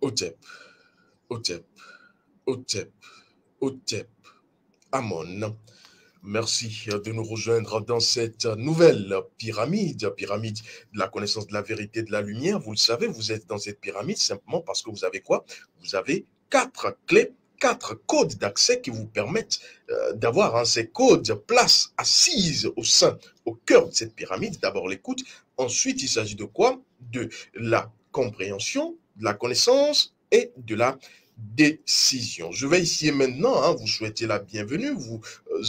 Otep, Otep, Otep, Otep, Amon. Merci de nous rejoindre dans cette nouvelle pyramide de la connaissance de la vérité, de la lumière. Vous le savez, vous êtes dans cette pyramide simplement parce que vous avez quoi? Vous avez 4 clés, 4 codes d'accès qui vous permettent d'avoir ces codes, place assise au cœur de cette pyramide. D'abord l'écoute, ensuite il s'agit de quoi? De la compréhension, de la connaissance et de la décision. Je vais ici et maintenant vous souhaiter la bienvenue, vous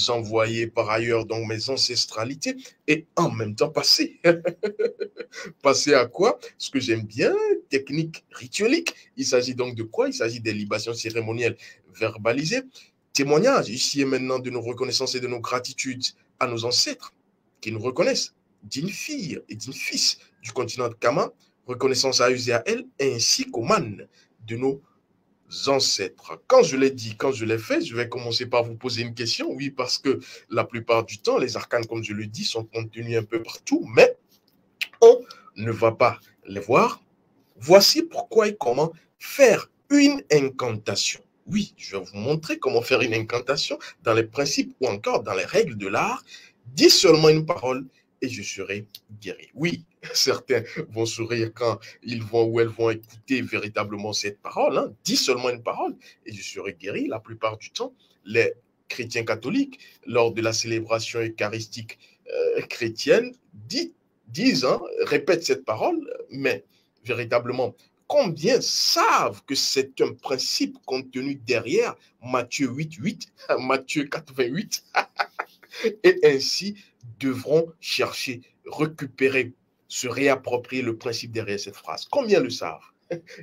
envoyer par ailleurs donc mes ancestralités et en même temps passer. Passer à quoi? Ce que j'aime bien, technique rituelique. Il s'agit donc de quoi? Il s'agit des libations cérémonielles verbalisées, témoignage ici et maintenant de nos reconnaissances et de nos gratitudes à nos ancêtres qui nous reconnaissent, d'une fille et d'un fils du continent de Kama, reconnaissance à eux et à elles, ainsi qu'aux man de nos ancêtres. Quand je l'ai dit, quand je l'ai fait, je vais commencer par vous poser une question. Oui, parce que la plupart du temps, les arcanes, comme je le dis, sont contenus un peu partout, mais on ne va pas les voir. Voici pourquoi et comment faire une incantation. Oui, je vais vous montrer comment faire une incantation dans les principes ou encore dans les règles de l'art. Dis seulement une parole et je serai guéri. Oui, certains vont sourire quand ils vont ou elles vont écouter véritablement cette parole. Hein. Dis seulement une parole et je serai guéri. La plupart du temps, les chrétiens catholiques, lors de la célébration eucharistique chrétienne, disent, répètent cette parole, mais véritablement, combien savent que c'est un principe contenu derrière Matthieu 8, Matthieu 88, et ainsi devront chercher, récupérer, se réapproprier le principe derrière cette phrase. Combien le savent?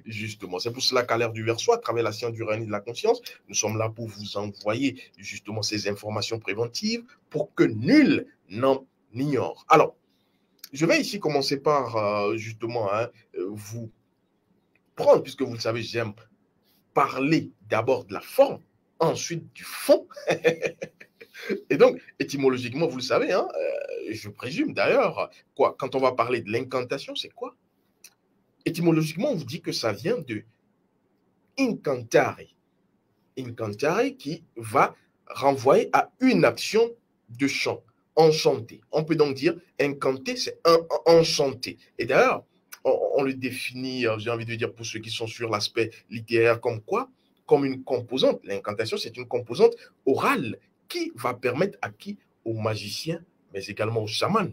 Justement, c'est pour cela qu'à l'ère du Verseau, à travers la science du règne de la conscience, nous sommes là pour vous envoyer justement ces informations préventives pour que nul n'en ignore. Alors, je vais ici commencer par justement vous prendre, puisque vous le savez, j'aime parler d'abord de la forme, ensuite du fond. Et donc, étymologiquement, vous le savez, je présume d'ailleurs, quoi, quand on va parler de l'incantation, c'est quoi? Étymologiquement, on vous dit que ça vient de incantare. Incantare qui va renvoyer à une action de chant, enchanter. On peut donc dire incanter, c'est enchanter. Et d'ailleurs, on le définit, j'ai envie de dire pour ceux qui sont sur l'aspect littéraire, comme quoi? Comme une composante. L'incantation, c'est une composante orale qui va permettre à qui? Aux magiciens, mais également aux chamans,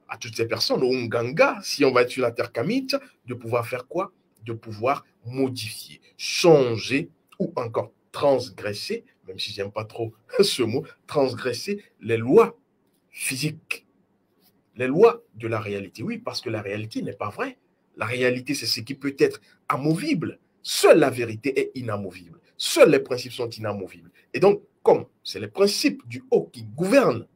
à toutes ces personnes, aux nganga, si on va être sur la terre kamite, de pouvoir faire quoi? De pouvoir modifier, changer ou encore transgresser, même si j'aime pas trop ce mot, transgresser les lois physiques, les lois de la réalité. Oui, parce que la réalité n'est pas vraie. La réalité, c'est ce qui peut être amovible. Seule la vérité est inamovible. Seuls les principes sont inamovibles. Et donc, comme c'est les principes du haut qui gouvernent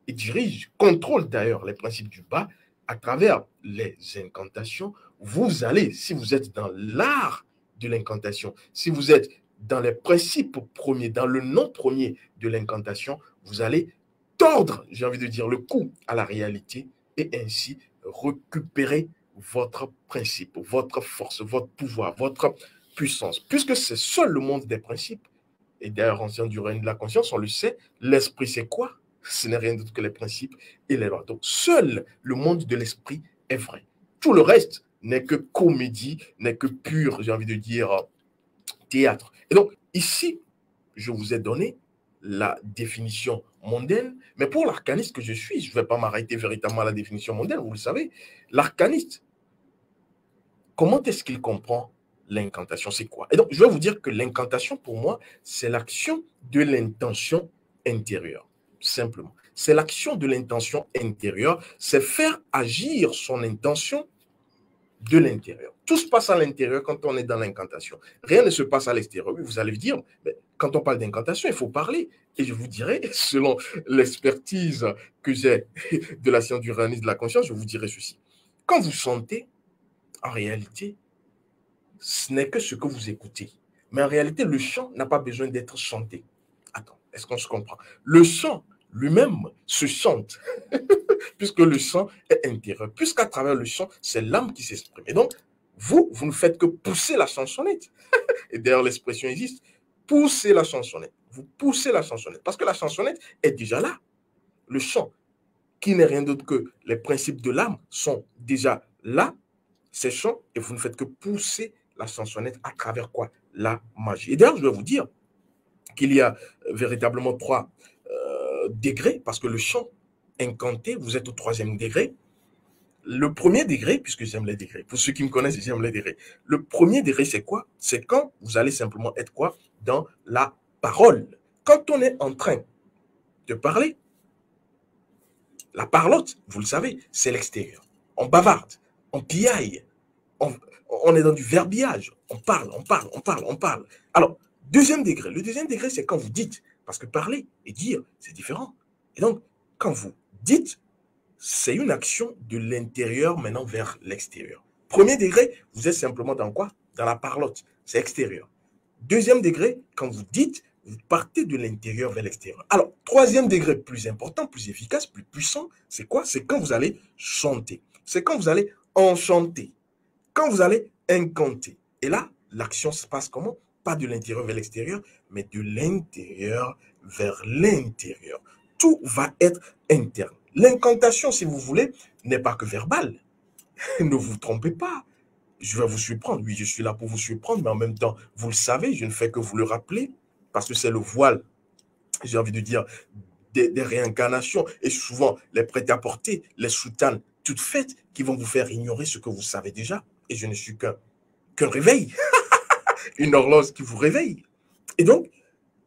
et dirigent, contrôlent d'ailleurs les principes du bas, à travers les incantations, vous allez, si vous êtes dans l'art de l'incantation, si vous êtes dans les principes premiers, dans le nom premier de l'incantation, vous allez tordre, j'ai envie de dire, le cou à la réalité et ainsi récupérer votre principe, votre force, votre pouvoir, votre puissance. Puisque c'est seul le monde des principes, et d'ailleurs, ancien du règne de la conscience, on le sait, l'esprit c'est quoi? Ce n'est rien d'autre que les principes et les lois. Donc, seul le monde de l'esprit est vrai. Tout le reste n'est que comédie, n'est que pur, j'ai envie de dire, théâtre. Et donc, ici, je vous ai donné la définition mondaine, mais pour l'arcaniste que je suis, je ne vais pas m'arrêter véritablement à la définition mondaine, vous le savez, l'arcaniste, comment est-ce qu'il comprend l'incantation? C'est quoi? Et donc, je vais vous dire que l'incantation, pour moi, c'est l'action de l'intention intérieure, simplement. C'est l'action de l'intention intérieure, c'est faire agir son intention de l'intérieur. Tout se passe à l'intérieur quand on est dans l'incantation. Rien ne se passe à l'extérieur. Oui, vous allez dire, mais quand on parle d'incantation, il faut parler. Et je vous dirai, selon l'expertise que j'ai de la science du réalisme de la conscience, je vous dirai ceci. Quand vous chantez, en réalité, ce n'est que ce que vous écoutez. Mais en réalité, le chant n'a pas besoin d'être chanté. Attends, est-ce qu'on se comprend? Le chant lui-même se chante, puisque le chant est intérieur, puisqu'à travers le chant, c'est l'âme qui s'exprime. Et donc, vous ne faites que pousser la chansonnette. Et d'ailleurs, l'expression existe, pousser la chansonnette. Vous poussez la chansonnette, parce que la chansonnette est déjà là. Le chant, qui n'est rien d'autre que les principes de l'âme, sont déjà là, ces chants, et vous ne faites que pousser la chansonnette à travers quoi? La magie. Et d'ailleurs, je vais vous dire qu'il y a véritablement trois degrés, parce que le chant incanté, vous êtes au troisième degré. Le premier degré, puisque j'aime les degrés, pour ceux qui me connaissent, j'aime les degrés. Le premier degré, c'est quoi? C'est quand vous allez simplement être quoi? Dans la parole. Quand on est en train de parler, la parlotte, vous le savez, c'est l'extérieur. On bavarde, on piaille, on, on est dans du verbiage. On parle, on parle, on parle, on parle. Alors, deuxième degré. Le deuxième degré, c'est quand vous dites. Parce que parler et dire, c'est différent. Et donc, quand vous dites, c'est une action de l'intérieur maintenant vers l'extérieur. Premier degré, vous êtes simplement dans quoi? Dans la parlotte. C'est extérieur. Deuxième degré, quand vous dites, vous partez de l'intérieur vers l'extérieur. Alors, troisième degré, plus important, plus efficace, plus puissant, c'est quoi? C'est quand vous allez chanter. C'est quand vous allez enchanter. Quand vous allez incanter. Et là, l'action se passe comment? Pas de l'intérieur vers l'extérieur, mais de l'intérieur vers l'intérieur. Tout va être interne. L'incantation, si vous voulez, n'est pas que verbale. Ne vous trompez pas. Je vais vous surprendre. Oui, je suis là pour vous surprendre, mais en même temps, vous le savez, je ne fais que vous le rappeler, parce que c'est le voile, j'ai envie de dire, des réincarnations, et souvent les prêt-à-porter, les soutanes toutes faites, qui vont vous faire ignorer ce que vous savez déjà. Et je ne suis qu'un réveil, une horloge qui vous réveille. Et donc,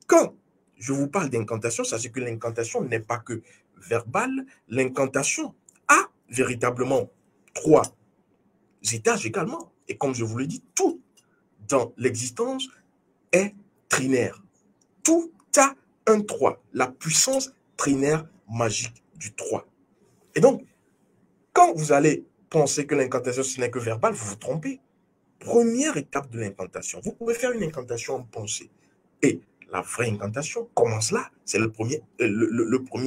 quand je vous parle d'incantation, sachez que l'incantation n'est pas que verbale, l'incantation a véritablement trois étages également. Et comme je vous l'ai dit, tout dans l'existence est trinaire. Tout a un 3, la puissance trinaire magique du 3. Et donc, quand vous allez penser que l'incantation, ce n'est que verbal, vous vous trompez. Première étape de l'incantation, vous pouvez faire une incantation en pensée. Et la vraie incantation commence là. C'est le premier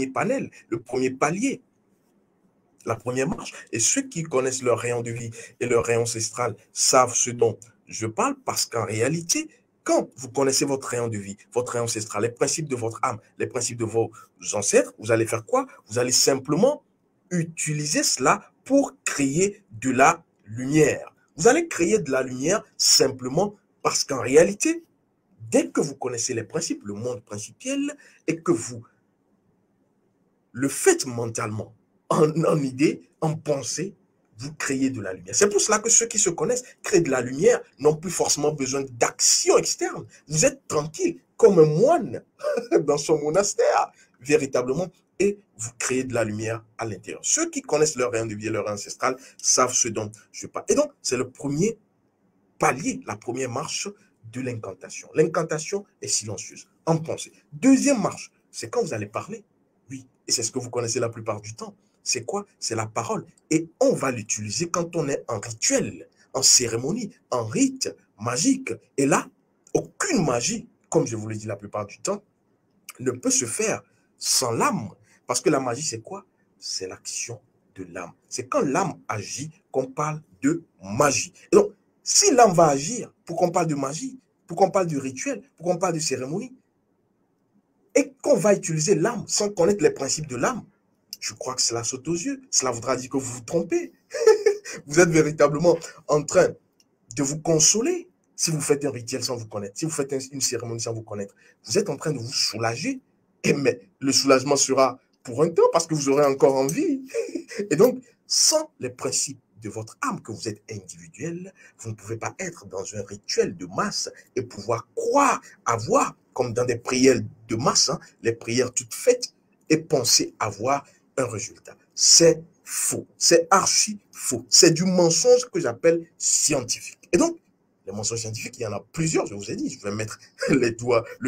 panel, le premier palier, la première marche. Et ceux qui connaissent leur rayon de vie et leur rayon ancestral savent ce dont je parle, parce qu'en réalité, quand vous connaissez votre rayon de vie, votre rayon ancestral, les principes de votre âme, les principes de vos ancêtres, vous allez faire quoi? Vous allez simplement utiliser cela pour créer de la lumière. Vous allez créer de la lumière simplement parce qu'en réalité, dès que vous connaissez les principes, le monde principiel, et que vous le faites mentalement, en idée, en pensée, vous créez de la lumière. C'est pour cela que ceux qui se connaissent créent de la lumière, n'ont plus forcément besoin d'action externe. Vous êtes tranquille, comme un moine dans son monastère, véritablement, et vous créez de la lumière à l'intérieur. Ceux qui connaissent leur rayon de vie et leur ancestral savent ce dont je parle. Et donc, c'est le premier palier, la première marche de l'incantation. L'incantation est silencieuse, en pensée. Deuxième marche, c'est quand vous allez parler. Oui, et c'est ce que vous connaissez la plupart du temps. C'est quoi? C'est la parole. Et on va l'utiliser quand on est en rituel, en cérémonie, en rite magique. Et là, aucune magie, comme je vous l'ai dit la plupart du temps, ne peut se faire sans l'âme. Parce que la magie, c'est quoi? C'est l'action de l'âme. C'est quand l'âme agit qu'on parle de magie. Et donc, si l'âme va agir pour qu'on parle de magie, pour qu'on parle de rituel, pour qu'on parle de cérémonie, et qu'on va utiliser l'âme sans connaître les principes de l'âme, je crois que cela saute aux yeux. Cela voudra dire que vous vous trompez. Vous êtes véritablement en train de vous consoler si vous faites un rituel sans vous connaître, si vous faites une cérémonie sans vous connaître. Vous êtes en train de vous soulager. Et mais le soulagement sera pour un temps parce que vous aurez encore envie. Et donc, sans les principes de votre âme, que vous êtes individuel, vous ne pouvez pas être dans un rituel de masse et pouvoir croire, avoir, comme dans des prières de masse, hein, les prières toutes faites, et penser avoir un résultat. C'est faux. C'est archi faux. C'est du mensonge que j'appelle scientifique. Et donc, les mensonges scientifiques, il y en a plusieurs, je vous ai dit. Je vais mettre le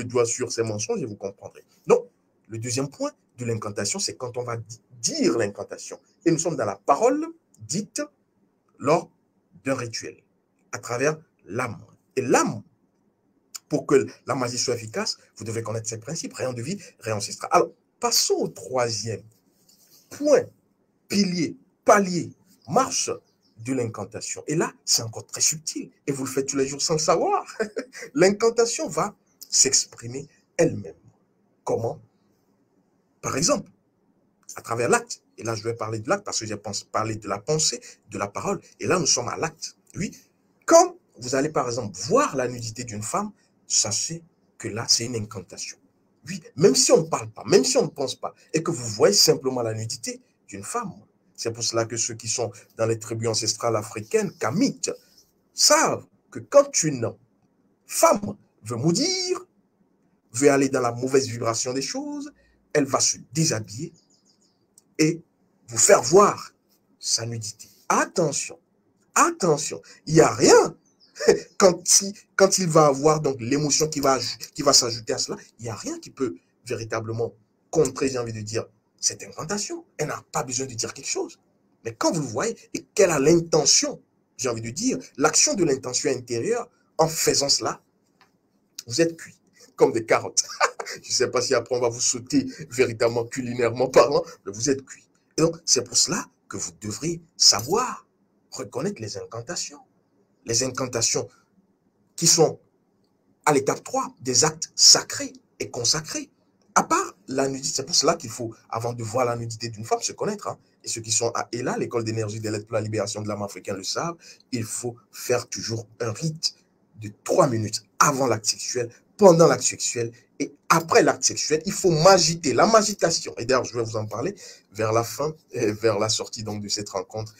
doigt sur ces mensonges et vous comprendrez. Donc, le deuxième point de l'incantation, c'est quand on va dire l'incantation. Et nous sommes dans la parole dite lors d'un rituel, à travers l'âme. Et l'âme, pour que la magie soit efficace, vous devez connaître ses principes, rayon de vie, rayon ancestral. Alors, passons au troisième point, pilier, palier, marche de l'incantation. Et là, c'est encore très subtil. Et vous le faites tous les jours sans le savoir. L'incantation va s'exprimer elle-même. Comment? Par exemple, à travers l'acte. Et là, je vais parler de l'acte parce que j'ai parlé de la pensée, de la parole. Et là, nous sommes à l'acte. Oui. Quand vous allez, par exemple, voir la nudité d'une femme, sachez que là, c'est une incantation. Oui, même si on ne parle pas, même si on ne pense pas, et que vous voyez simplement la nudité d'une femme. C'est pour cela que ceux qui sont dans les tribus ancestrales africaines, kamites, savent que quand une femme veut maudire, veut aller dans la mauvaise vibration des choses, elle va se déshabiller et vous faire voir sa nudité. Attention, attention, il n'y a rien. Quand il va avoir donc l'émotion qui va s'ajouter à cela, il n'y a rien qui peut véritablement contrer, j'ai envie de dire, cette incantation. Elle n'a pas besoin de dire quelque chose. Mais quand vous le voyez et qu'elle a l'intention, j'ai envie de dire, l'action de l'intention intérieure, en faisant cela, vous êtes cuit, comme des carottes. Je ne sais pas si après on va vous sauter véritablement culinairement parlant, mais vous êtes cuit. Et donc, c'est pour cela que vous devrez savoir reconnaître les incantations. Les incantations qui sont à l'étape 3 des actes sacrés et consacrés. À part la nudité, c'est pour cela qu'il faut, avant de voir la nudité d'une femme, se connaître. Hein. Et ceux qui sont à ELA, l'école d'énergie des lettres pour la libération de l'âme africaine le savent, il faut faire toujours un rite de 3 minutes avant l'acte sexuel, pendant l'acte sexuel et après l'acte sexuel. Il faut m'agiter, la magitation. Et d'ailleurs, je vais vous en parler vers la fin, et vers la sortie donc, de cette rencontre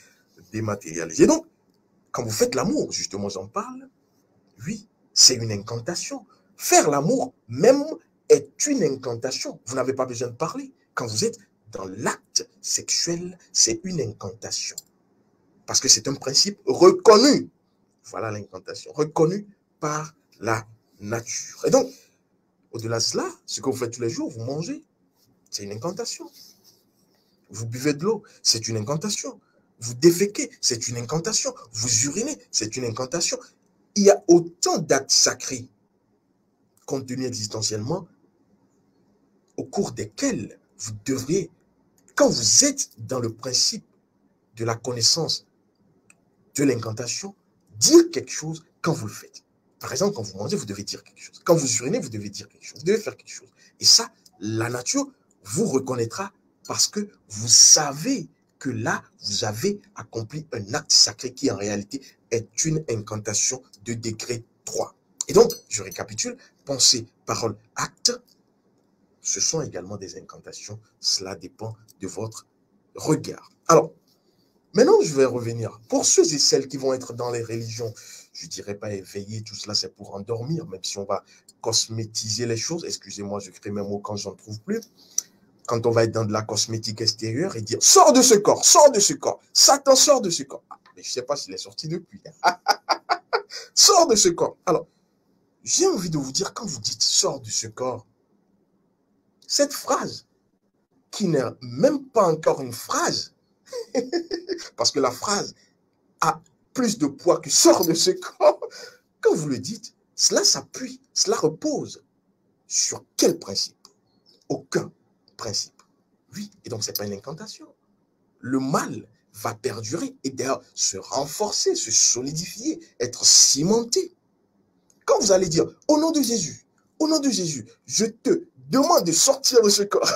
dématérialisée. Donc, quand vous faites l'amour, justement, j'en parle, oui, c'est une incantation. Faire l'amour, même, est une incantation. Vous n'avez pas besoin de parler. Quand vous êtes dans l'acte sexuel, c'est une incantation. Parce que c'est un principe reconnu. Voilà l'incantation, reconnue par la nature. Et donc, au-delà de cela, ce que vous faites tous les jours, vous mangez, c'est une incantation. Vous buvez de l'eau, c'est une incantation. Vous déféquez, c'est une incantation. Vous urinez, c'est une incantation. Il y a autant d'actes sacrés contenus existentiellement au cours desquels vous devriez, quand vous êtes dans le principe de la connaissance de l'incantation, dire quelque chose quand vous le faites. Par exemple, quand vous mangez, vous devez dire quelque chose. Quand vous urinez, vous devez dire quelque chose. Vous devez faire quelque chose. Et ça, la nature vous reconnaîtra parce que vous savez que là, vous avez accompli un acte sacré qui, en réalité, est une incantation de degré 3. Et donc, je récapitule, pensée, parole, acte, ce sont également des incantations. Cela dépend de votre regard. Alors, maintenant, je vais revenir. Pour ceux et celles qui vont être dans les religions, je ne dirais pas éveillés, tout cela c'est pour endormir, même si on va cosmétiser les choses. Excusez-moi, je crée mes mots quand j'en trouve plus. Quand on va être dans de la cosmétique extérieure et dire « Sors de ce corps, sors de ce corps, Satan sort de ce corps. Ah, » mais je ne sais pas s'il est sorti depuis. Sors de ce corps. Alors, j'ai envie de vous dire, quand vous dites « Sors de ce corps », cette phrase, qui n'est même pas encore une phrase, parce que la phrase a plus de poids que sort de ce corps. Quand vous le dites, cela s'appuie, cela repose sur quel principe? Aucun principe. Oui, et donc ce n'est pas une incantation. Le mal va perdurer et d'ailleurs se renforcer, se solidifier, être cimenté. Quand vous allez dire, au nom de Jésus, je te demande de sortir de ce corps.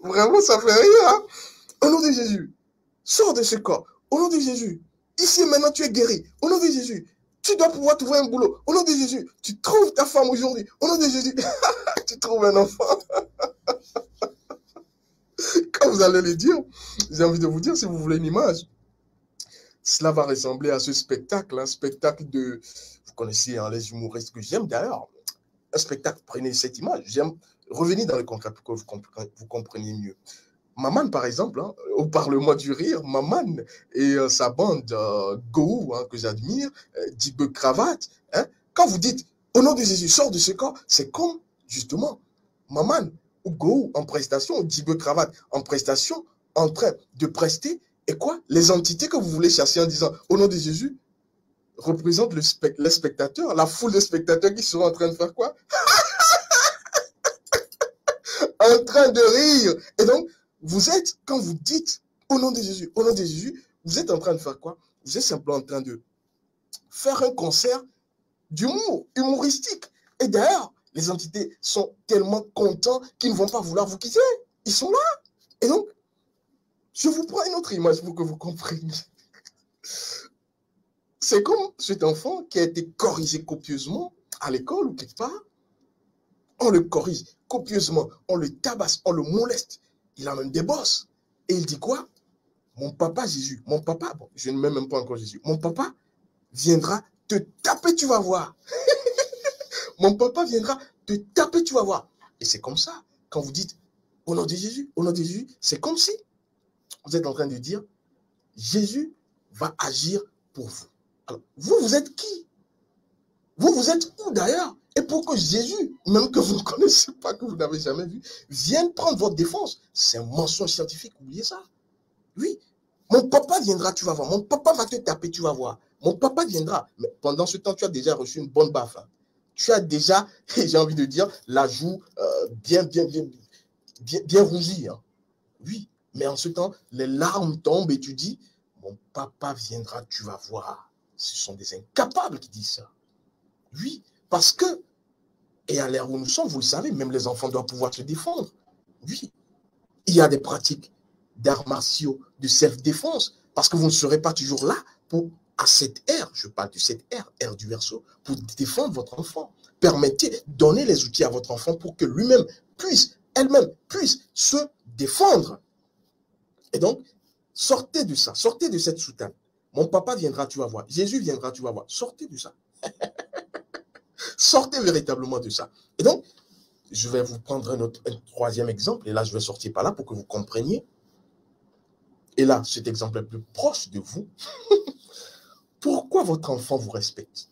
Vraiment, ça fait rire, hein? Au nom de Jésus, sors de ce corps. Au nom de Jésus, ici et maintenant tu es guéri. Au nom de Jésus, tu dois pouvoir trouver un boulot. Au nom de Jésus, tu trouves ta femme aujourd'hui. Au nom de Jésus, tu trouves un enfant. Quand vous allez le dire, j'ai envie de vous dire, si vous voulez une image, cela va ressembler à ce spectacle, un spectacle de, vous connaissez hein, les humoristes que j'aime d'ailleurs, un spectacle, prenez cette image, j'aime revenir dans le concret pour que vous compreniez mieux. Maman, par exemple, hein, au Parlement du Rire, Maman et sa bande Go, hein, que j'admire, Dibeux Cravate, hein, quand vous dites au nom de Jésus, sors de ce corps, c'est comme justement Maman ou Go en prestation, Dibeux Cravate en prestation, en train de prester, et quoi? Les entités que vous voulez chasser en disant au nom de Jésus représentent les spectateurs, la foule de spectateurs qui seront en train de faire quoi? En train de rire. Et donc, vous êtes, quand vous dites Au nom de Jésus, au nom de Jésus, vous êtes en train de faire quoi? Vous êtes simplement en train de faire un concert d'humour, humoristique. Et d'ailleurs, les entités sont tellement contents qu'ils ne vont pas vouloir vous quitter. Ils sont là. Et donc, je vous prends une autre image pour que vous compreniez. C'est comme cet enfant qui a été corrigé copieusement à l'école ou quelque part. On le corrige copieusement, on le tabasse, on le moleste. Il a même des bosses. Et il dit quoi? Mon papa Jésus, mon papa, bon, je ne mets même pas encore Jésus, mon papa viendra te taper, tu vas voir. Mon papa viendra te taper, tu vas voir. Et c'est comme ça, quand vous dites au nom de Jésus, c'est comme si vous êtes en train de dire Jésus va agir pour vous. Alors, vous êtes qui? Vous êtes où d'ailleurs? Et pour que Jésus, même que vous ne connaissez pas, que vous n'avez jamais vu, vienne prendre votre défense, c'est un mensonge scientifique, oubliez ça. Oui, mon papa viendra, tu vas voir. Mon papa va te taper, tu vas voir. Mon papa viendra. Mais pendant ce temps, tu as déjà reçu une bonne baffe. Hein. Tu as déjà, j'ai envie de dire, la joue bien rougie. Hein. Oui, mais en ce temps, les larmes tombent et tu dis, mon papa viendra, tu vas voir. Ce sont des incapables qui disent ça. Oui, parce que, et à l'ère où nous sommes, vous le savez, même les enfants doivent pouvoir se défendre. Oui, il y a des pratiques d'arts martiaux, de self-défense, parce que vous ne serez pas toujours là pour, à cette ère, je parle de cette ère du verseau, pour défendre votre enfant. Permettez, donnez les outils à votre enfant pour que lui-même puisse, elle-même puisse se défendre. Et donc, sortez de ça, sortez de cette soutane. Mon papa viendra, tu vas voir. Jésus viendra, tu vas voir. Sortez de ça. Sortez véritablement de ça. Et donc, je vais vous prendre un troisième exemple, et là, je vais sortir par là pour que vous compreniez. Et là, cet exemple est plus proche de vous. Pourquoi votre enfant vous respecte?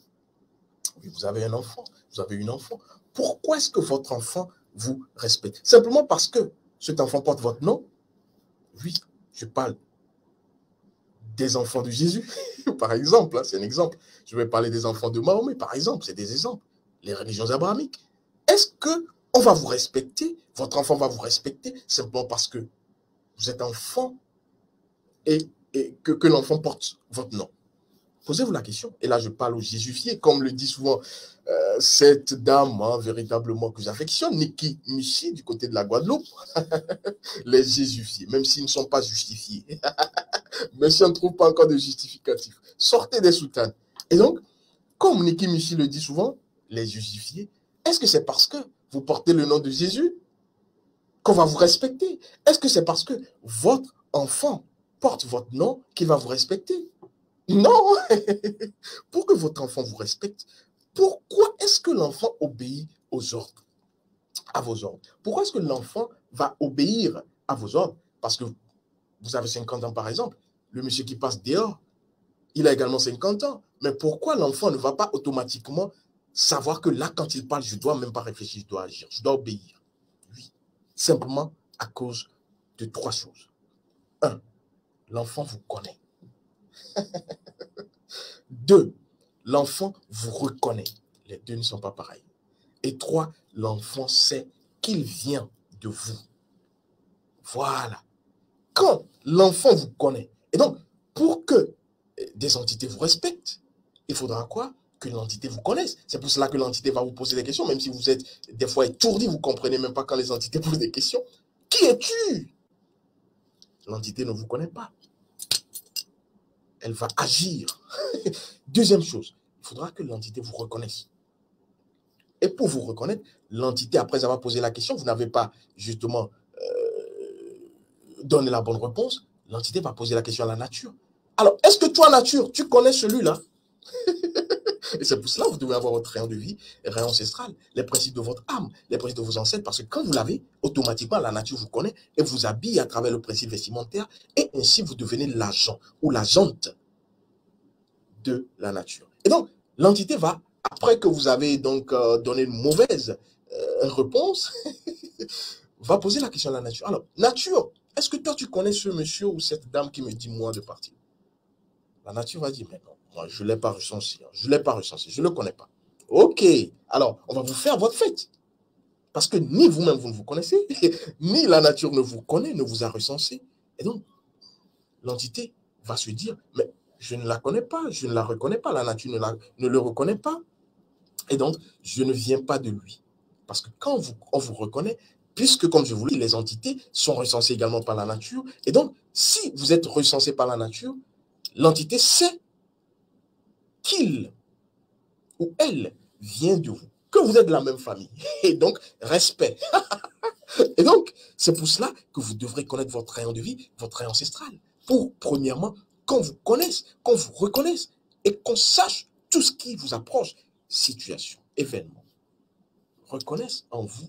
Oui, vous avez un enfant, vous avez une enfant. Pourquoi est-ce que votre enfant vous respecte? Simplement parce que cet enfant porte votre nom? Oui, je parle des enfants de Jésus, par exemple, c'est un exemple. Je vais parler des enfants de Mahomet, par exemple, c'est des exemples. Les religions abrahamiques. Est-ce qu'on va vous respecter, votre enfant va vous respecter, simplement parce que vous êtes enfant et que l'enfant porte votre nom? Posez-vous la question. Et là, je parle aux Jésufiés, comme le dit souvent cette dame, hein, véritablement, que j'affectionne, Niki Michi, du côté de la Guadeloupe. Les Jésufiés, même s'ils ne sont pas justifiés. Mais si on ne trouve pas encore de justificatif, sortez des soutanes. Et donc, comme Niki Michi le dit souvent, les justifiés, est-ce que c'est parce que vous portez le nom de Jésus qu'on va vous respecter? Est-ce que c'est parce que votre enfant porte votre nom qu'il va vous respecter? Non. Pour que votre enfant vous respecte, pourquoi est-ce que l'enfant obéit aux ordres, à vos ordres? Pourquoi est-ce que l'enfant va obéir à vos ordres? Parce que vous avez 50 ans, par exemple. Le monsieur qui passe dehors, il a également 50 ans. Mais pourquoi l'enfant ne va pas automatiquement savoir que là, quand il parle, je ne dois même pas réfléchir, je dois agir, je dois obéir? Oui, simplement à cause de trois choses. 1, l'enfant vous connaît. 2, l'enfant vous reconnaît. Les deux ne sont pas pareils. Et 3, l'enfant sait qu'il vient de vous. Voilà. Quand l'enfant vous connaît, et donc, pour que des entités vous respectent, il faudra quoi? Que l'entité vous connaisse. C'est pour cela que l'entité va vous poser des questions, même si vous êtes des fois étourdi, vous ne comprenez même pas quand les entités posent des questions. Qui es-tu? L'entité ne vous connaît pas. Elle va agir. Deuxième chose, il faudra que l'entité vous reconnaisse. Et pour vous reconnaître, l'entité, après avoir posé la question, vous n'avez pas justement donné la bonne réponse, l'entité va poser la question à la nature. Alors, est-ce que toi, nature, tu connais celui-là? Et c'est pour cela que vous devez avoir votre rayon de vie, rayon ancestral, les principes de votre âme, les principes de vos ancêtres, parce que quand vous l'avez, automatiquement, la nature vous connaît et vous habille à travers le principe vestimentaire, et ainsi vous devenez l'agent ou l'agente de la nature. Et donc, l'entité va, après que vous avez donc donné une mauvaise réponse, va poser la question à la nature. Alors, nature, est-ce que toi tu connais ce monsieur ou cette dame qui me dit moi de partir? La nature va dire, mais non, moi je ne l'ai pas recensé, je ne l'ai pas recensé, je ne le connais pas. Ok, alors on va vous faire votre fête. Parce que ni vous-même vous ne vous connaissez, ni la nature ne vous connaît, ne vous a recensé. Et donc, l'entité va se dire, mais je ne la connais pas, je ne la reconnais pas, la nature ne le reconnaît pas. Et donc, je ne viens pas de lui. Parce que quand on vous reconnaît, puisque, comme je vous l'ai dit, les entités sont recensées également par la nature, et donc, si vous êtes recensé par la nature, l'entité sait qu'il ou elle vient de vous, que vous êtes de la même famille. Et donc, respect. Et donc, c'est pour cela que vous devrez connaître votre rayon de vie, votre rayon ancestral. Pour, premièrement, qu'on vous connaisse, qu'on vous reconnaisse et qu'on sache tout ce qui vous approche, situation, événement, reconnaisse en vous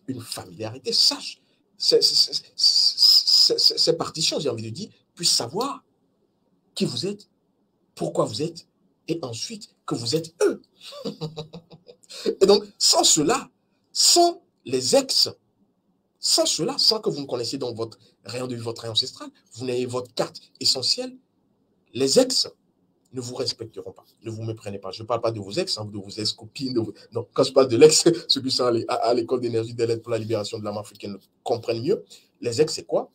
une familiarité, sache ces partitions, j'ai envie de dire, puissent savoir qui vous êtes, pourquoi vous êtes, et ensuite que vous êtes eux. Et donc, sans cela, sans les ex, sans cela, sans que vous ne connaissiez donc votre rayon de vie, votre rayon ancestral, vous n'ayez votre carte essentielle, les ex ne vous respecteront pas. Ne vous méprenez pas. Je ne parle pas de vos ex, de vos ex-copines. Non, quand je parle de l'ex, ceux qui sont à l'école d'énergie de l'aide pour la libération de l'âme africaine comprennent mieux. Les ex, c'est quoi?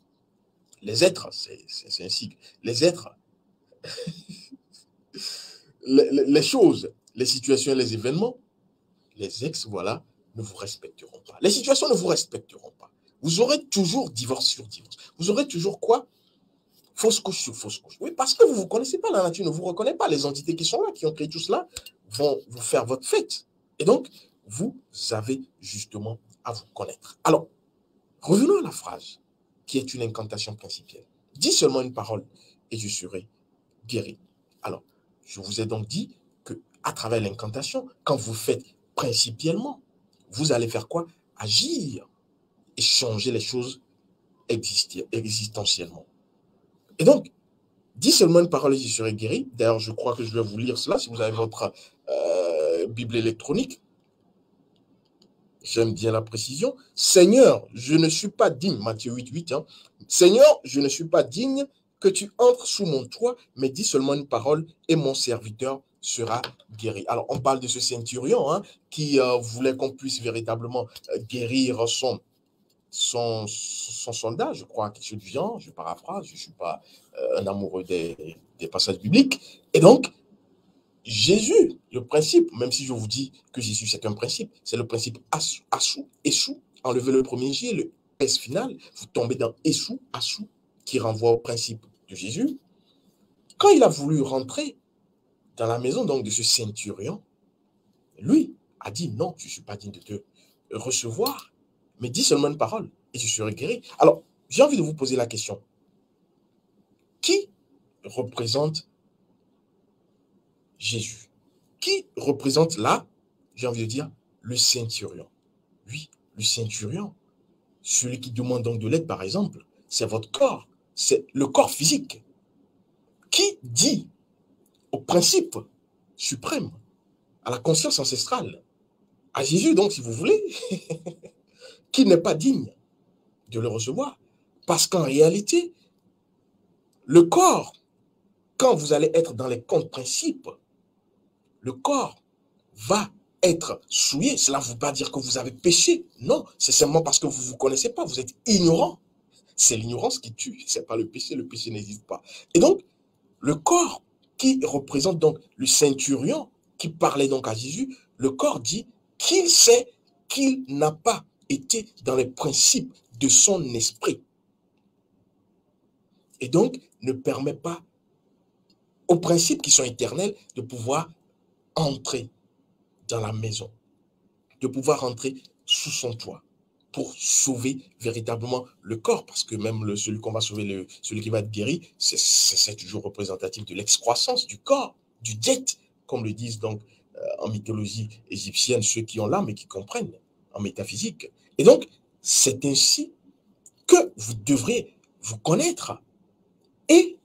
Les êtres, c'est un sigle. Les êtres, les choses, les situations, les événements, les ex, voilà, ne vous respecteront pas. Les situations ne vous respecteront pas. Vous aurez toujours divorce sur divorce. Vous aurez toujours quoi? Fausse couche sur fausse couche. Oui, parce que vous ne vous connaissez pas, la nature ne vous reconnaît pas. Les entités qui sont là, qui ont créé tout cela, vont vous faire votre fête. Et donc, vous avez justement à vous connaître. Alors, revenons à la phrase qui est une incantation principielle. Dis seulement une parole et je serai guéri. Alors, je vous ai donc dit que à travers l'incantation, quand vous faites principiellement, vous allez faire quoi? Agir et changer les choses existentiellement. Et donc, dis seulement une parole et je serai guéri. D'ailleurs, je crois que je vais vous lire cela si vous avez votre Bible électronique. J'aime bien la précision. Seigneur, je ne suis pas digne, Matthieu 8, 8, hein. Seigneur, je ne suis pas digne que tu entres sous mon toit, mais dis seulement une parole et mon serviteur sera guéri. Alors, on parle de ce centurion hein, qui voulait qu'on puisse véritablement guérir son soldat, je crois, quelque chose du genre, je paraphrase, je ne suis pas un amoureux des passages bibliques. Et donc, Jésus, le principe, même si je vous dis que Jésus, c'est un principe, c'est le principe Assou, Essou, enlevez le premier J, le S final, vous tombez dans Essou, Assou, qui renvoie au principe de Jésus. Quand il a voulu rentrer dans la maison donc de ce centurion, lui a dit non, je ne suis pas digne de te recevoir, mais dis seulement une parole et tu seras guéri. Alors, j'ai envie de vous poser la question. Qui représente Jésus? Qui représente là, j'ai envie de dire, le centurion? Oui, le centurion. Celui qui demande donc de l'aide, par exemple, c'est votre corps, c'est le corps physique. Qui dit au principe suprême, à la conscience ancestrale, à Jésus donc, si vous voulez, qui n'est pas digne de le recevoir? Parce qu'en réalité, le corps, quand vous allez être dans les comptes principes, le corps va être souillé. Cela ne veut pas dire que vous avez péché. Non, c'est seulement parce que vous ne vous connaissez pas. Vous êtes ignorant. C'est l'ignorance qui tue. Ce n'est pas le péché. Le péché n'existe pas. Et donc, le corps qui représente donc le centurion, qui parlait donc à Jésus, le corps dit qu'il sait qu'il n'a pas été dans les principes de son esprit. Et donc, ne permet pas aux principes qui sont éternels de pouvoir entrer dans la maison, de pouvoir entrer sous son toit pour sauver véritablement le corps, parce que même celui qu'on va sauver, celui qui va être guéri, c'est toujours représentatif de l'excroissance du corps, du diète, comme le disent donc en mythologie égyptienne ceux qui ont l'âme et qui comprennent en métaphysique. Et donc, c'est ainsi que vous devrez vous connaître et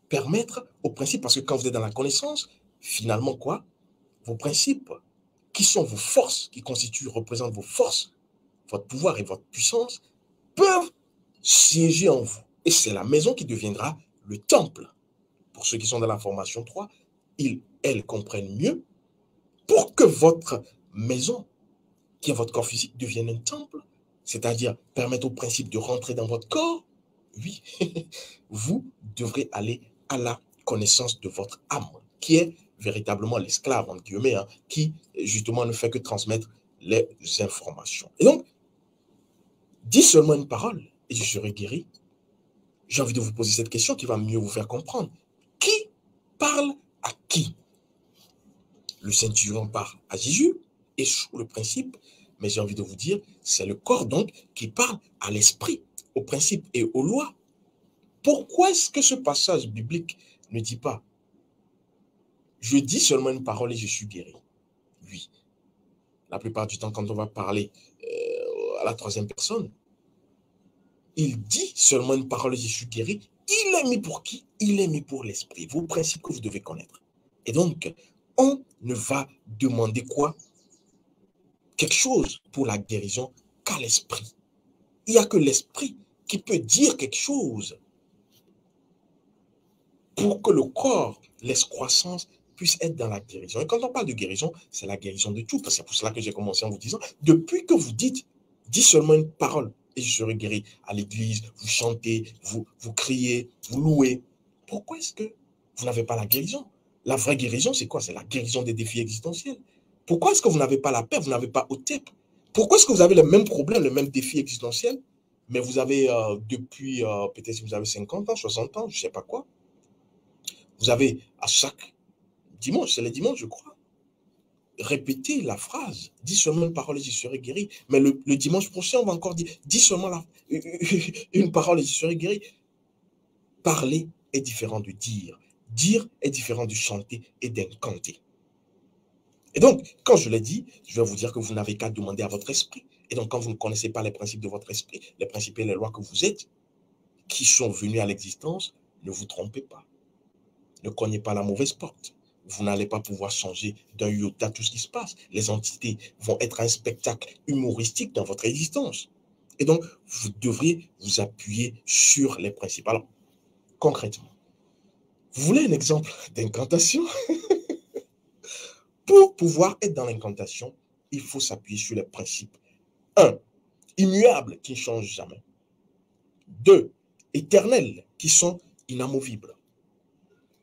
permettre aux principes, parce que quand vous êtes dans la connaissance, finalement quoi? Vos principes, qui sont vos forces, qui représentent vos forces, votre pouvoir et votre puissance, peuvent siéger en vous. Et c'est la maison qui deviendra le temple. Pour ceux qui sont dans la formation 3, elles comprennent mieux pour que votre maison, qui est votre corps physique, devienne un temple, c'est-à-dire permettre au principe de rentrer dans votre corps Oui, vous devrez aller à la connaissance de votre âme, qui est véritablement l'esclave, entre guillemets, hein, qui justement ne fait que transmettre les informations. Et donc, dis seulement une parole et je serai guéri. J'ai envie de vous poser cette question qui va mieux vous faire comprendre. Qui parle à qui? Le Saint-Turon parle à Jésus et sous le principe, mais j'ai envie de vous dire, c'est le corps donc qui parle à l'esprit, au principe et aux lois. Pourquoi est-ce que ce passage biblique ne dit pas je dis seulement une parole et je suis guéri? Oui. La plupart du temps, quand on va parler à la troisième personne, il dit seulement une parole et je suis guéri. Il est mis pour qui? Il est mis pour l'esprit. Vos principes que vous devez connaître. Et donc, on ne va demander quoi? Quelque chose pour la guérison qu'à l'esprit. Il n'y a que l'esprit qui peut dire quelque chose pour que le corps laisse croissance puisse être dans la guérison. Et quand on parle de guérison, c'est la guérison de tout. C'est pour cela que j'ai commencé en vous disant, depuis que vous dites seulement une parole et je serai guéri à l'église, vous chantez, vous criez, vous louez. Pourquoi est-ce que vous n'avez pas la guérison? La vraie guérison, c'est quoi? C'est la guérison des défis existentiels. Pourquoi est-ce que vous n'avez pas la paix? Vous n'avez pas OTEP? Pourquoi est-ce que vous avez le même problème, le même défi existentiel, mais vous avez depuis, peut-être si vous avez 50 ans, 60 ans, je ne sais pas quoi, vous avez à chaque dimanche, c'est le dimanche, je crois, répéter la phrase, dis seulement une parole et je serai guéri. Mais le dimanche prochain, on va encore dire, dis seulement une parole et je serai guéri. Parler est différent de dire. Dire est différent de chanter et d'incanter. Et donc, quand je l'ai dit, je vais vous dire que vous n'avez qu'à demander à votre esprit. Et donc, quand vous ne connaissez pas les principes de votre esprit, les principes et les lois que vous êtes, qui sont venus à l'existence, ne vous trompez pas. Ne cognez pas la mauvaise porte. Vous n'allez pas pouvoir changer d'un iota tout ce qui se passe. Les entités vont être un spectacle humoristique dans votre existence. Et donc, vous devriez vous appuyer sur les principes. Alors, concrètement, vous voulez un exemple d'incantation? Pour pouvoir être dans l'incantation, il faut s'appuyer sur les principes. 1. Immuables, qui ne changent jamais. 2. Éternels, qui sont inamovibles.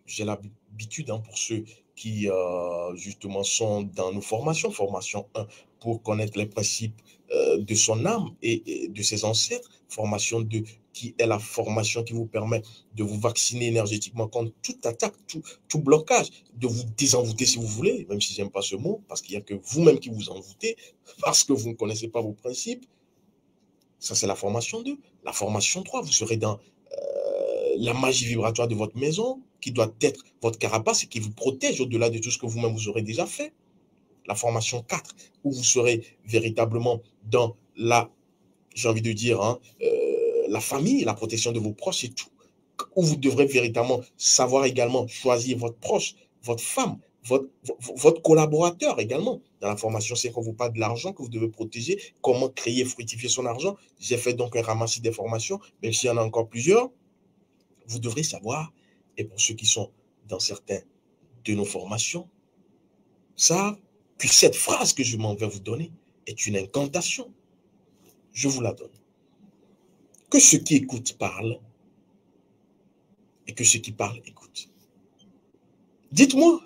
J'ai l'habitude, hein, pour ceux qui justement sont dans nos formations, formation 1 pour connaître les principes de son âme et de ses ancêtres, formation 2 qui est la formation qui vous permet de vous vacciner énergétiquement contre toute attaque, tout blocage, de vous désenvoûter si vous voulez, même si j'aime pas ce mot, parce qu'il n'y a que vous-même qui vous envoûtez, parce que vous ne connaissez pas vos principes. Ça, c'est la formation 2. La formation 3, vous serez dans la magie vibratoire de votre maison, qui doit être votre carapace et qui vous protège au-delà de tout ce que vous-même vous aurez déjà fait. La formation 4, où vous serez véritablement dans la, j'ai envie de dire, hein, la famille, la protection de vos proches et tout. Où vous devrez véritablement savoir également choisir votre proche, votre femme, votre collaborateur également. Dans la formation, c'est qu'on vous parle de l'argent que vous devez protéger, comment créer et fructifier son argent. J'ai fait donc un ramassis des formations, même s'il y en a encore plusieurs. Vous devrez savoir, et pour ceux qui sont dans certaines de nos formations, savent que cette phrase que je m'en vais vous donner est une incantation. Je vous la donne. Que ceux qui écoutent parlent et que ceux qui parlent écoutent. Dites-moi,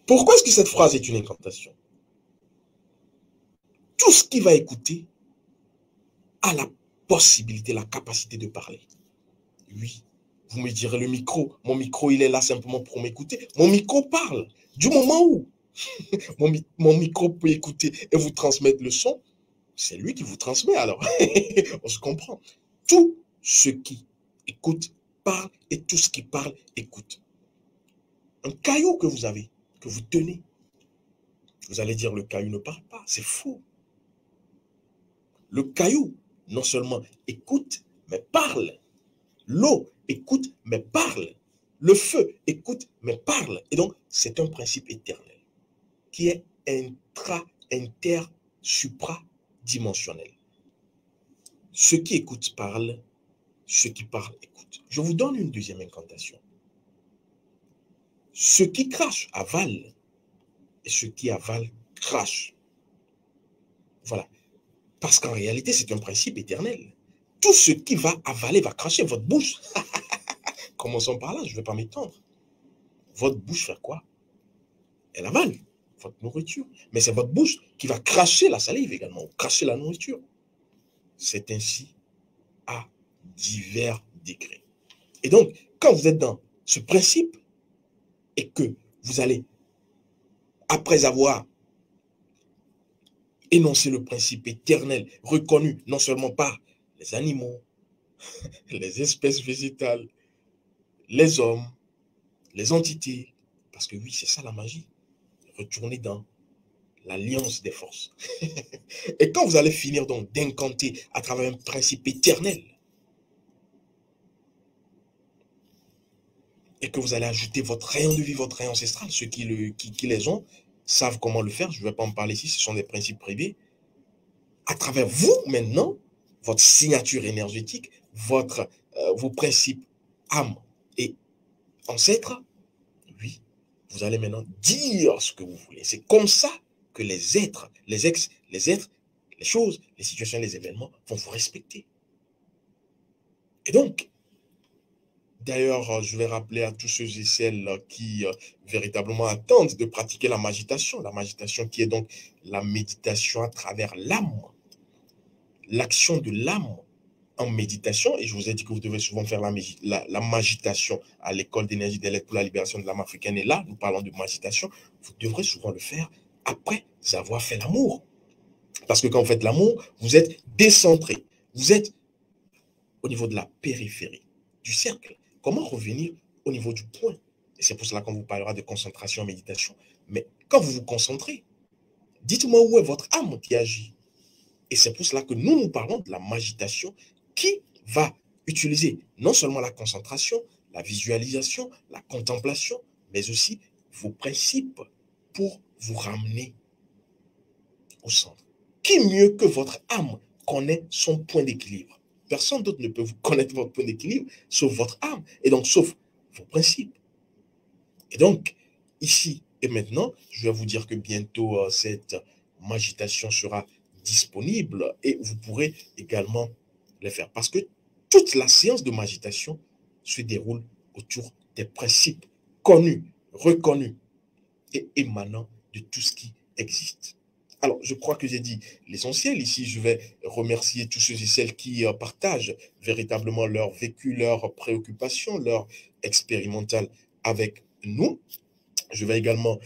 pourquoi est-ce que cette phrase est une incantation? Tout ce qui va écouter a la possibilité, la capacité de parler. Oui, vous me direz le micro. Mon micro, il est là simplement pour m'écouter. Mon micro parle. Du moment où mon micro peut écouter et vous transmettre le son, c'est lui qui vous transmet alors. On se comprend. Tout ce qui écoute parle et tout ce qui parle écoute. Un caillou que vous avez, que vous tenez, vous allez dire le caillou ne parle pas. C'est faux. Le caillou, non seulement écoute, mais parle. L'eau écoute, mais parle. Le feu écoute, mais parle. Et donc, c'est un principe éternel qui est supradimensionnel. Ceux qui écoutent parlent, ceux qui parlent écoutent. Je vous donne une deuxième incantation. Ceux qui crachent avalent et ceux qui avalent crachent. Voilà. Parce qu'en réalité, c'est un principe éternel. tout ce qui va avaler va cracher votre bouche. Commençons par là, je ne vais pas m'étendre. Votre bouche fait quoi? Elle avale votre nourriture. Mais c'est votre bouche qui va cracher la salive également, cracher la nourriture. C'est ainsi à divers degrés. Et donc, quand vous êtes dans ce principe et que vous allez, après avoir énoncé le principe éternel, reconnu non seulement par les animaux, les espèces végétales, les hommes, les entités, parce que oui, c'est ça la magie, retourner dans l'alliance des forces. Et quand vous allez finir donc d'incanter à travers un principe éternel, et que vous allez ajouter votre rayon de vie, votre rayon ancestral, ceux qui les ont savent comment le faire, je ne vais pas en parler ici, ce sont des principes privés, à travers vous maintenant, votre signature énergétique, vos principes âme et ancêtres, oui, vous allez maintenant dire ce que vous voulez. C'est comme ça que les êtres, les choses, les situations, les événements vont vous respecter. Et donc, d'ailleurs, je vais rappeler à tous ceux et celles qui véritablement attendent de pratiquer la méditation qui est donc la méditation à travers l'âme, l'action de l'âme en méditation, et je vous ai dit que vous devez souvent faire la méditation à l'école d'énergie des lettres pour la libération de l'âme africaine, et là, nous parlons de méditation, vous devrez souvent le faire après avoir fait l'amour. Parce que quand vous faites l'amour, vous êtes décentré, vous êtes au niveau de la périphérie du cercle. Comment revenir au niveau du point? Et c'est pour cela qu'on vous parlera de concentration en méditation. Mais quand vous vous concentrez, dites-moi où est votre âme qui agit. Et c'est pour cela que nous parlons de la méditation qui va utiliser non seulement la concentration, la visualisation, la contemplation, mais aussi vos principes pour vous ramener au centre. Qui mieux que votre âme connaît son point d'équilibre? Personne d'autre ne peut vous connaître votre point d'équilibre sauf votre âme, et donc sauf vos principes. Et donc, ici et maintenant, je vais vous dire que bientôt, cette méditation sera disponible et vous pourrez également les faire. Parce que toute la séance de méditation se déroule autour des principes connus, reconnus et émanant de tout ce qui existe. Alors, je crois que j'ai dit l'essentiel. Ici, je vais remercier tous ceux et celles qui partagent véritablement leur vécu, leurs préoccupations, leur expérimental avec nous. Je vais également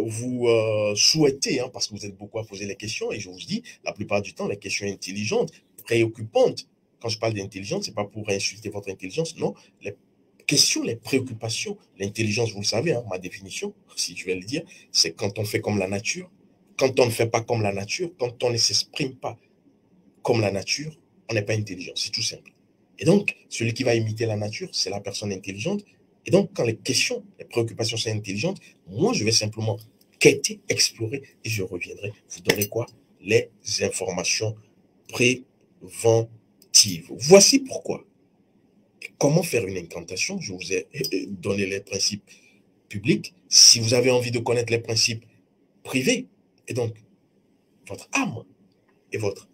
vous souhaiter, parce que vous êtes beaucoup à poser les questions, et je vous dis, la plupart du temps, les questions intelligentes, préoccupantes. Quand je parle d'intelligence, ce n'est pas pour insulter votre intelligence, non. Les questions, les préoccupations, l'intelligence, vous le savez, ma définition, si je vais le dire, c'est quand on fait comme la nature, quand on ne fait pas comme la nature, quand on ne s'exprime pas comme la nature, on n'est pas intelligent, c'est tout simple. Et donc, celui qui va imiter la nature, c'est la personne intelligente. Et donc, quand les questions, les préoccupations sont intelligentes, moi, je vais simplement quêter, explorer, et je reviendrai vous donner quoi? Les informations préventives. Voici pourquoi. Et comment faire une incantation? Je vous ai donné les principes publics. Si vous avez envie de connaître les principes privés, et donc votre âme et votre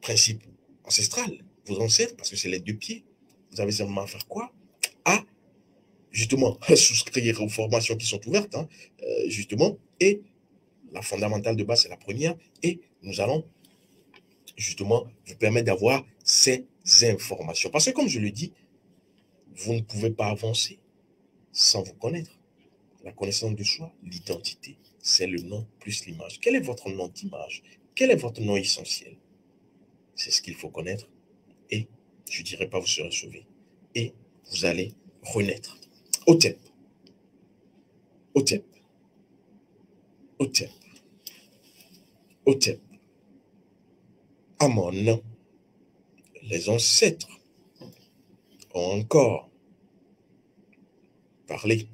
principe ancestral, vos ancêtres, parce que c'est les deux pieds, vous avez simplement à faire quoi? À justement souscrire aux formations qui sont ouvertes, justement, et la fondamentale de base, c'est la première, et nous allons justement vous permettre d'avoir ces informations. Parce que comme je le dis, vous ne pouvez pas avancer sans vous connaître. La connaissance de soi, l'identité, c'est le nom plus l'image. Quel est votre nom d'image? Quel est votre nom essentiel? C'est ce qu'il faut connaître. Et je ne dirais pas vous serez sauvé. Et vous allez renaître. Hotep. Hotep. Hotep. Hotep. Amon. Les ancêtres ont encore parlé.